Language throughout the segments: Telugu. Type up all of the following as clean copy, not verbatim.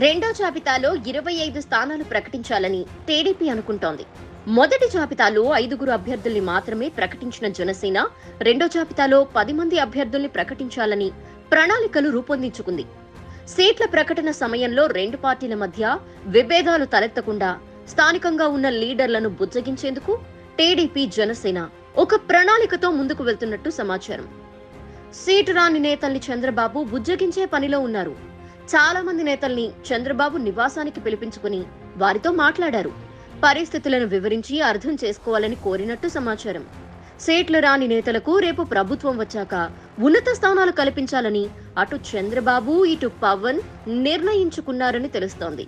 రెండో జాబితాలో 25 స్థానాలు ప్రకటించాలని టీడీపీ అనుకుంటోంది. మొదటి జాబితాలో 5 అభ్యర్థుల్ని మాత్రమే ప్రకటించిన జనసేన రెండో జాబితాలో 10 మంది అభ్యర్థుల్ని ప్రకటించాలని ప్రణాళికలు రూపొందించుకుంది. సీట్ల ప్రకటన సమయంలో రెండు పార్టీల మధ్య విభేదాలు తలెత్తకుండా స్థానికంగా ఉన్న లీడర్లను బుజ్జగించేందుకు టీడీపీ, జనసేన ఒక ప్రణాళికతో ముందుకు వెళ్తున్నట్టు సమాచారం. సీటు రాని నేతల్ని చంద్రబాబు బుజ్జగించే పనిలో ఉన్నారు. చాలా మంది నేతల్ని చంద్రబాబు నివాసానికి పిలిపించుకుని వారితో మాట్లాడారు. పరిస్థితులను వివరించి అర్థం చేసుకోవాలని కోరినట్టు సమాచారం. సీట్లు రాని నేతలకు రేపు ప్రభుత్వం వచ్చాక ఉన్నత స్థానాలు కల్పించాలని అటు చంద్రబాబు, ఇటు పవన్ నిర్ణయించుకున్నారని తెలుస్తోంది.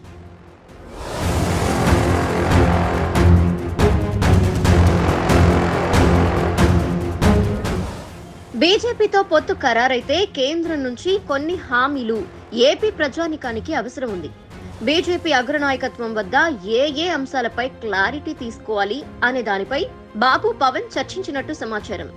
బీజేపీతో పొత్తు ఖరారైతే కేంద్రం నుంచి కొన్ని హామీలు ఏపీ ప్రజానికానికి అవసరం ఉంది. బీజేపీ అగ్రనాయకత్వం వద్ద ఏ అంశాలపై క్లారిటీ తీసుకోవాలి అనే దానిపై బాబు, పవన్ చర్చించినట్టు సమాచారం.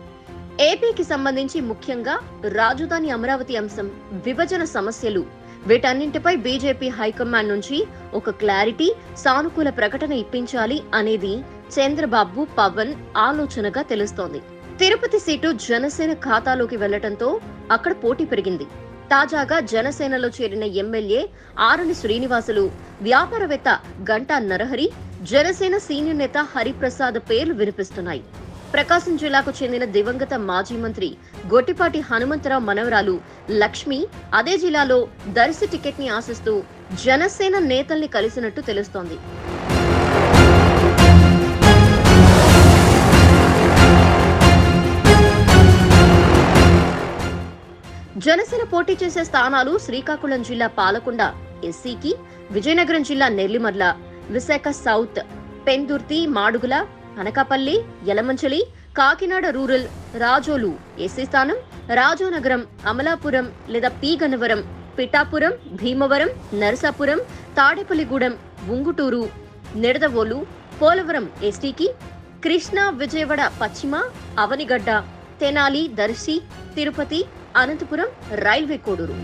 ఏపీకి సంబంధించి ముఖ్యంగా రాజధాని అమరావతి అంశం, విభజన సమస్యలు, వీటన్నింటిపై బీజేపీ హైకమాండ్ నుంచి ఒక క్లారిటీ, సానుకూల ప్రకటన ఇప్పించాలి అనేది చంద్రబాబు, పవన్ ఆలోచనగా తెలుస్తోంది. తిరుపతి సీటు జనసేన ఖాతాలోకి వెళ్లటంతో అక్కడ పోటీ పెరిగింది. తాజాగా జనసేనలో చేరిన ఎమ్మెల్యే ఆరణి శ్రీనివాసులు, వ్యాపారవేత్త గంటా నరహరి, జనసేన సీనియర్ నేత హరిప్రసాద్ పేర్లు వినిపిస్తున్నాయి. ప్రకాశం జిల్లాకు చెందిన దివంగత మాజీ మంత్రి గొట్టిపాటి హనుమంతరావు మనవరాలు లక్ష్మి అదే జిల్లాలో దర్శి టికెట్ ని ఆశిస్తూ జనసేన నేతల్ని కలిసినట్టు తెలుస్తోంది. జనసేన పోటీ చేసే స్థానాలు శ్రీకాకుళం జిల్లా పాలకొండ ఎస్సీకి, విజయనగరం జిల్లా Nellimarla, Visakha south Pendurthi, Madugula, Anakapalli, Yelamanchili, Kakinada rural, Razole SC స్థానం, రాజోనగరం, అమలాపురం లేదా పి గన్నవరం, పిఠాపురం, భీమవరం, నరసాపురం, తాడేపల్లిగూడెం, ఉంగుటూరు, నిడదవోలు, పోలవరం ఎస్టీకి, కృష్ణా, విజయవాడ పశ్చిమ, అవనిగడ్డ, తెనాలి, దర్శి, తిరుపతి, అనంతపురం, రైల్వే కోడూరు.